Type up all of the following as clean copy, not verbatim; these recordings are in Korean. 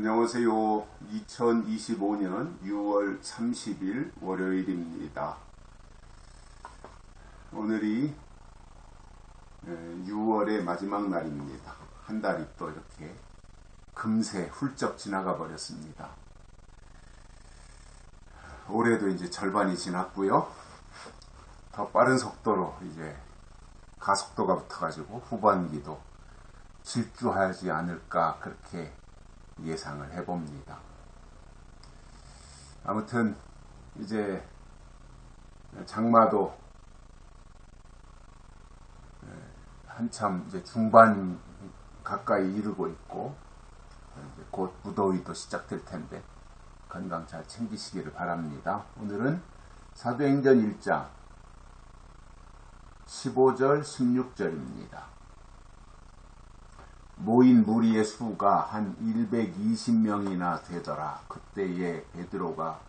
안녕하세요. 2025년 6월 30일 월요일입니다. 오늘이 6월의 마지막 날입니다. 한 달이 또 이렇게 금세 훌쩍 지나가 버렸습니다. 올해도 이제 절반이 지났고요. 더 빠른 속도로 이제 가속도가 붙어가지고 후반기도 질주하지 않을까 그렇게 예상을 해봅니다. 아무튼 이제 장마도 한참 이제 중반 가까이 이르고 있고 이제 곧 무더위도 시작될 텐데 건강 잘 챙기시기를 바랍니다. 오늘은 사도행전 1장 15절 16절입니다. 모인 무리의 수가 한 120명이나 되더라. 그때에 베드로가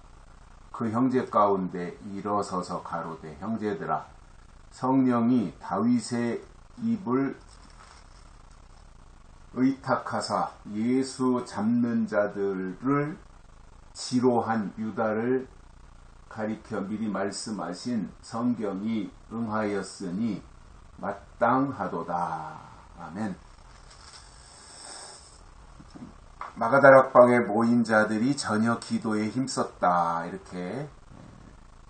그 형제 가운데 일어서서 가로되, 형제들아, 성령이 다윗의 입을 의탁하사 예수 잡는 자들을 지로한 유다를 가리켜 미리 말씀하신 성경이 응하였으니 마땅하도다. 아멘. 마가다락방에 모인 자들이 전혀 기도에 힘썼다. 이렇게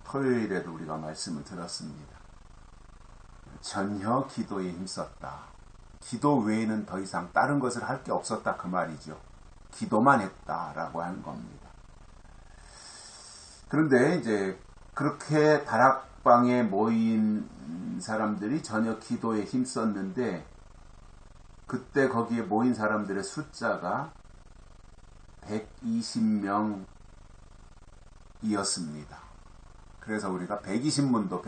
토요일에도 우리가 말씀을 들었습니다. 전혀 기도에 힘썼다. 기도 외에는 더 이상 다른 것을 할 게 없었다 그 말이죠. 기도만 했다라고 하는 겁니다. 그런데 이제 그렇게 다락방에 모인 사람들이 전혀 기도에 힘썼는데 그때 거기에 모인 사람들의 숫자가 120명이었습니다. 그래서 우리가 120문도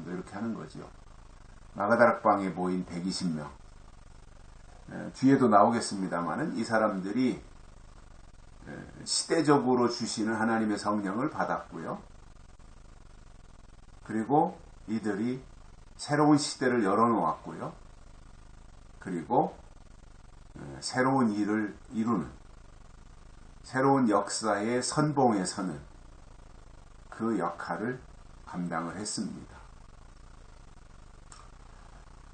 이렇게 하는 거죠. 마가다락방에 모인 120명. 뒤에도 나오겠습니다만은 이 사람들이 시대적으로 주시는 하나님의 성령을 받았고요. 그리고 이들이 새로운 시대를 열어놓았고요. 그리고 새로운 일을 이루는, 새로운 역사의 선봉에 서는 그 역할을 감당을 했습니다.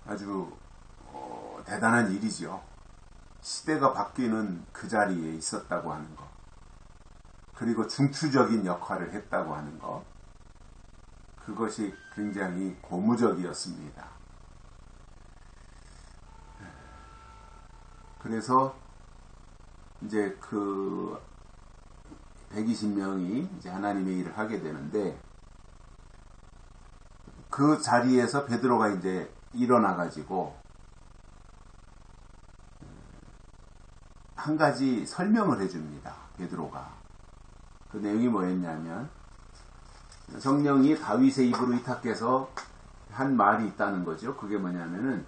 아주 대단한 일이죠. 시대가 바뀌는 그 자리에 있었다고 하는 것, 그리고 중추적인 역할을 했다고 하는 것, 그것이 굉장히 고무적이었습니다. 그래서 이제 그 120명이 이제 하나님의 일을 하게 되는데 그 자리에서 베드로가 이제 일어나 가지고 한 가지 설명을 해줍니다. 베드로가. 그 내용이 뭐였냐면 성령이 다윗의 입으로 위탁해서 한 말이 있다는 거죠. 그게 뭐냐면은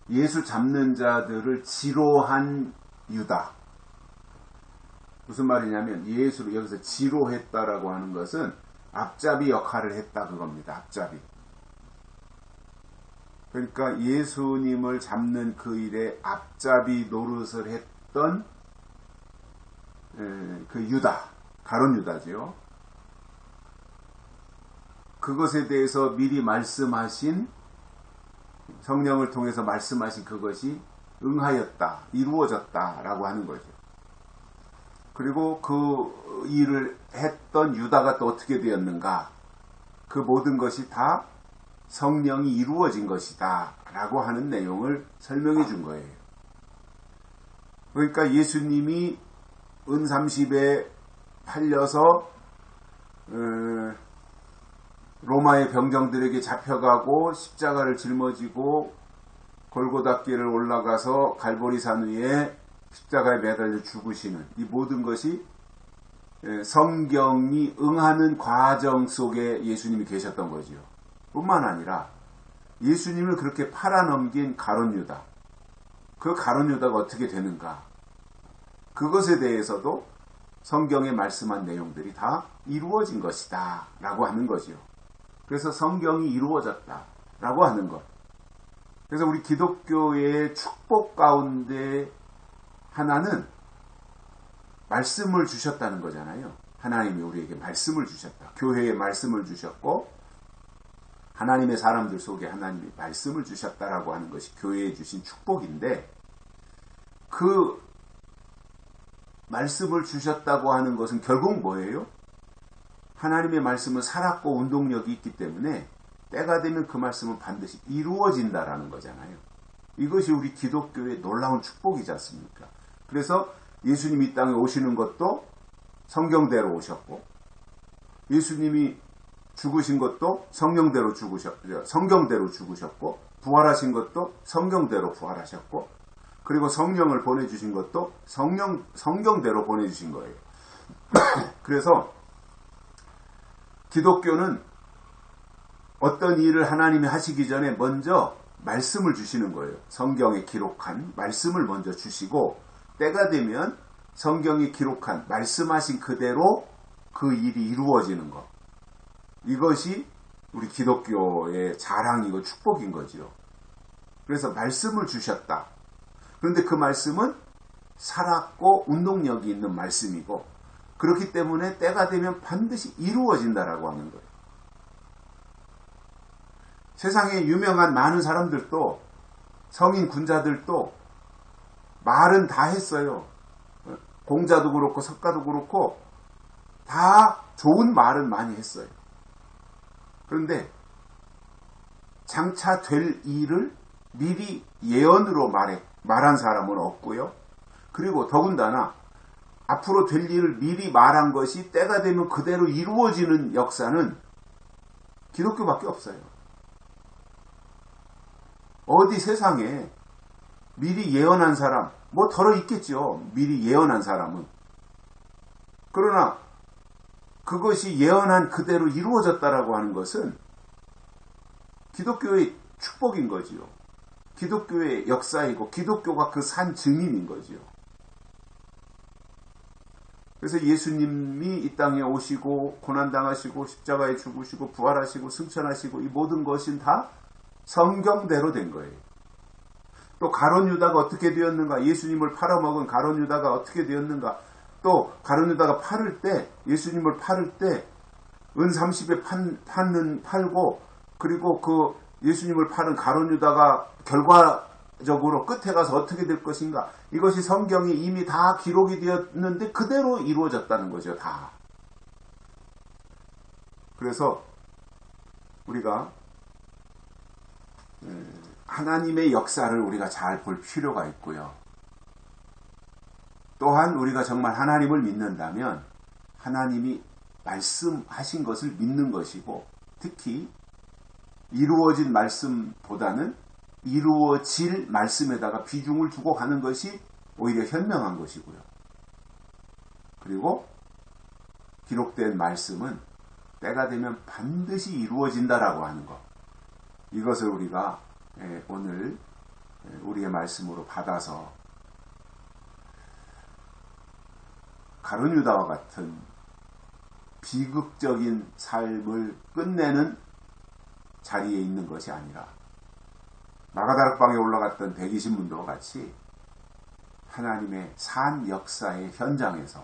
예수 잡는 자들을 지로한 유다. 무슨 말이냐면 예수를 여기서 지로했다라고 하는 것은 앞잡이 역할을 했다 그겁니다. 앞잡이. 그러니까 예수님을 잡는 그 일에 앞잡이 노릇을 했던 그 유다, 가룟 유다죠. 그것에 대해서 미리 말씀하신, 성령을 통해서 말씀하신 그것이 응하였다, 이루어졌다라고 하는 거죠. 그리고 그 일을 했던 유다가 또 어떻게 되었는가? 그 모든 것이 다 성령이 이루어진 것이다 라고 하는 내용을 설명해 준 거예요. 그러니까 예수님이 은30에 팔려서 로마의 병정들에게 잡혀가고 십자가를 짊어지고 골고다길을 올라가서 갈보리산 위에 십자가에 매달려 죽으시는 이 모든 것이 성경이 응하는 과정 속에 예수님이 계셨던 거죠. 뿐만 아니라 예수님을 그렇게 팔아넘긴 가룟 유다, 그 가룟 유다가 어떻게 되는가, 그것에 대해서도 성경에 말씀한 내용들이 다 이루어진 것이다 라고 하는 거죠. 그래서 성경이 이루어졌다 라고 하는 것. 그래서 우리 기독교의 축복 가운데 하나는 말씀을 주셨다는 거잖아요. 하나님이 우리에게 말씀을 주셨다. 교회에 말씀을 주셨고 하나님의 사람들 속에 하나님이 말씀을 주셨다라고 하는 것이 교회에 주신 축복인데, 그 말씀을 주셨다고 하는 것은 결국 뭐예요? 하나님의 말씀은 살았고 운동력이 있기 때문에 때가 되면 그 말씀은 반드시 이루어진다라는 거잖아요. 이것이 우리 기독교의 놀라운 축복이지 않습니까? 그래서 예수님이 이 땅에 오시는 것도 성경대로 오셨고, 예수님이 죽으신 것도 성경대로 죽으셨고, 부활하신 것도 성경대로 부활하셨고, 그리고 성령을 보내주신 것도 성경대로 보내주신 거예요. 그래서 기독교는 어떤 일을 하나님이 하시기 전에 먼저 말씀을 주시는 거예요. 성경에 기록한 말씀을 먼저 주시고, 때가 되면 성경이 기록한 말씀하신 그대로 그 일이 이루어지는 것. 이것이 우리 기독교의 자랑이고 축복인 거지요. 그래서 말씀을 주셨다. 그런데 그 말씀은 살았고 운동력이 있는 말씀이고, 그렇기 때문에 때가 되면 반드시 이루어진다라고 하는 거예요. 세상에 유명한 많은 사람들도, 성인 군자들도 말은 다 했어요. 공자도 그렇고 석가도 그렇고 다 좋은 말은 많이 했어요. 그런데 장차 될 일을 미리 예언으로 말한 사람은 없고요. 그리고 더군다나 앞으로 될 일을 미리 말한 것이 때가 되면 그대로 이루어지는 역사는 기독교밖에 없어요. 어디 세상에 미리 예언한 사람, 뭐 덜어 있겠죠. 미리 예언한 사람은. 그러나 그것이 예언한 그대로 이루어졌다라고 하는 것은 기독교의 축복인 거지요. 기독교의 역사이고 기독교가 그 산 증인인 거지요. 그래서 예수님이 이 땅에 오시고 고난당하시고 십자가에 죽으시고 부활하시고 승천하시고 이 모든 것은 다 성경대로 된 거예요. 또 가룟 유다가 어떻게 되었는가? 예수님을 팔아먹은 가룟 유다가 어떻게 되었는가? 또 가룟 유다가 예수님을 팔을 때 은 30에 팔고, 그리고 그 예수님을 파는 가룟 유다가 결과적으로 끝에 가서 어떻게 될 것인가? 이것이 성경이 이미 다 기록이 되었는데 그대로 이루어졌다는 거죠. 다. 그래서 우리가 하나님의 역사를 우리가 잘 볼 필요가 있고요. 또한 우리가 정말 하나님을 믿는다면 하나님이 말씀하신 것을 믿는 것이고, 특히 이루어진 말씀보다는 이루어질 말씀에다가 비중을 두고 가는 것이 오히려 현명한 것이고요. 그리고 기록된 말씀은 때가 되면 반드시 이루어진다라고 하는 것. 이것을 우리가 오늘 우리의 말씀으로 받아서 가룟 유다와 같은 비극적인 삶을 끝내는 자리에 있는 것이 아니라 마가다락방에 올라갔던 대기신문도와 같이 하나님의 산 역사의 현장에서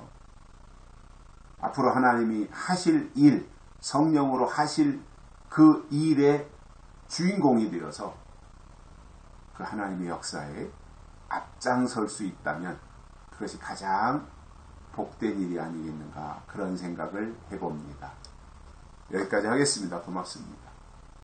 앞으로 하나님이 하실 일, 성령으로 하실 그 일의 주인공이 되어서 그 하나님의 역사에 앞장설 수 있다면 그것이 가장 복된 일이 아니겠는가, 그런 생각을 해봅니다. 여기까지 하겠습니다. 고맙습니다.